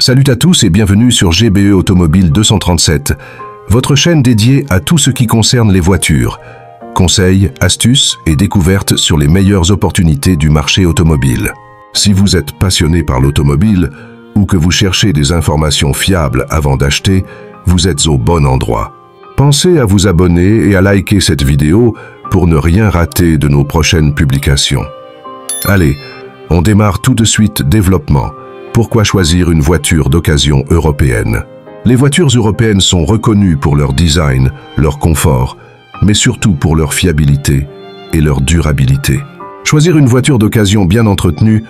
Salut à tous et bienvenue sur GBE Automobile 237, votre chaîne dédiée à tout ce qui concerne les voitures. Conseils, astuces et découvertes sur les meilleures opportunités du marché automobile. Si vous êtes passionné par l'automobile ou que vous cherchez des informations fiables avant d'acheter, vous êtes au bon endroit. Pensez à vous abonner et à liker cette vidéo pour ne rien rater de nos prochaines publications. Allez, on démarre tout de suite développement. Pourquoi choisir une voiture d'occasion européenne? Les voitures européennes sont reconnues pour leur design, leur confort, mais surtout pour leur fiabilité et leur durabilité. Choisir une voiture d'occasion bien entretenue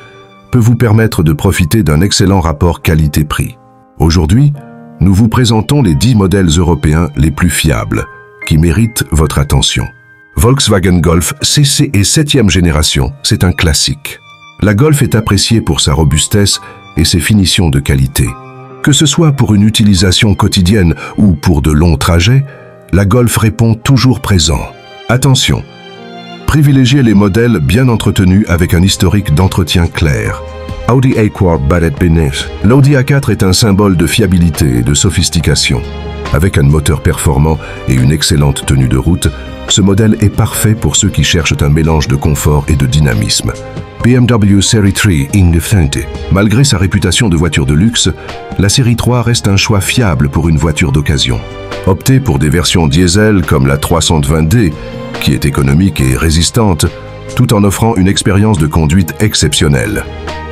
peut vous permettre de profiter d'un excellent rapport qualité-prix. Aujourd'hui, nous vous présentons les 10 modèles européens les plus fiables, qui méritent votre attention. Volkswagen Golf CC et 7e génération, c'est un classique. La Golf est appréciée pour sa robustesse et ses finitions de qualité. Que ce soit pour une utilisation quotidienne ou pour de longs trajets, la Golf répond toujours présent. Attention, privilégiez les modèles bien entretenus avec un historique d'entretien clair. Audi A4 Ballet Beneath. L'Audi A4 est un symbole de fiabilité et de sophistication. Avec un moteur performant et une excellente tenue de route, ce modèle est parfait pour ceux qui cherchent un mélange de confort et de dynamisme. BMW Série 3 Indifferente. Malgré sa réputation de voiture de luxe, la Série 3 reste un choix fiable pour une voiture d'occasion. Optez pour des versions diesel comme la 320D, qui est économique et résistante, tout en offrant une expérience de conduite exceptionnelle.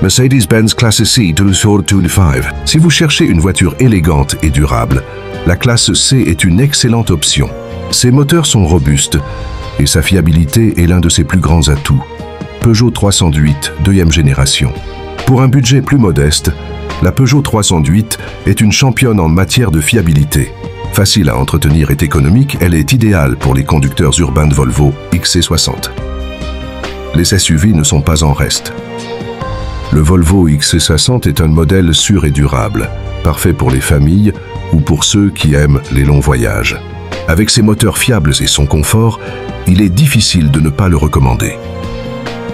Mercedes-Benz Classe C 225. Si vous cherchez une voiture élégante et durable, la classe C est une excellente option. Ses moteurs sont robustes et sa fiabilité est l'un de ses plus grands atouts. Peugeot 308, 2e génération. Pour un budget plus modeste, la Peugeot 308 est une championne en matière de fiabilité. Facile à entretenir et économique, elle est idéale pour les conducteurs urbains de Volvo XC60. Les SUV ne sont pas en reste. Le Volvo XC60 est un modèle sûr et durable, parfait pour les familles ou pour ceux qui aiment les longs voyages. Avec ses moteurs fiables et son confort, il est difficile de ne pas le recommander.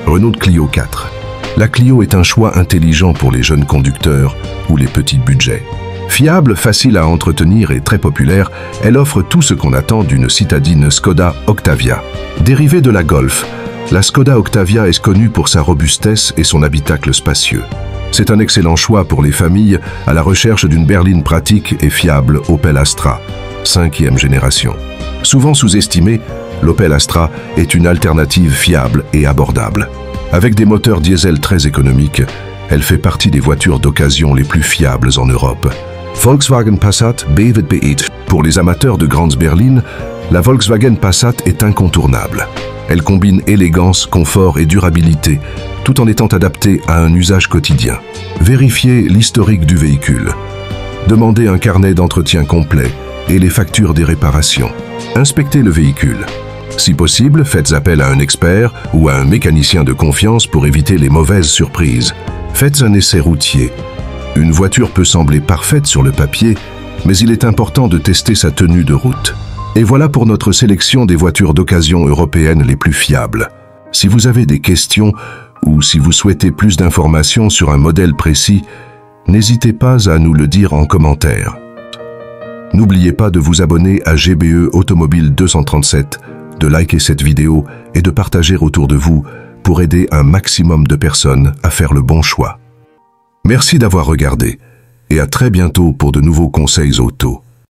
Renault Clio 4. La Clio est un choix intelligent pour les jeunes conducteurs ou les petits budgets. Fiable, facile à entretenir et très populaire, elle offre tout ce qu'on attend d'une citadine Skoda Octavia. Dérivée de la Golf, la Skoda Octavia est connue pour sa robustesse et son habitacle spacieux. C'est un excellent choix pour les familles à la recherche d'une berline pratique et fiable Opel Astra, 5e génération. Souvent sous-estimée, l'Opel Astra est une alternative fiable et abordable. Avec des moteurs diesel très économiques, elle fait partie des voitures d'occasion les plus fiables en Europe. Volkswagen Passat BV8. Pour les amateurs de grandes berlines, la Volkswagen Passat est incontournable. Elle combine élégance, confort et durabilité, tout en étant adaptée à un usage quotidien. Vérifiez l'historique du véhicule. Demandez un carnet d'entretien complet et les factures des réparations. Inspectez le véhicule. Si possible, faites appel à un expert ou à un mécanicien de confiance pour éviter les mauvaises surprises. Faites un essai routier. Une voiture peut sembler parfaite sur le papier, mais il est important de tester sa tenue de route. Et voilà pour notre sélection des voitures d'occasion européennes les plus fiables. Si vous avez des questions ou si vous souhaitez plus d'informations sur un modèle précis, n'hésitez pas à nous le dire en commentaire. N'oubliez pas de vous abonner à GBE Automobile 237, de liker cette vidéo et de partager autour de vous pour aider un maximum de personnes à faire le bon choix. Merci d'avoir regardé et à très bientôt pour de nouveaux conseils auto.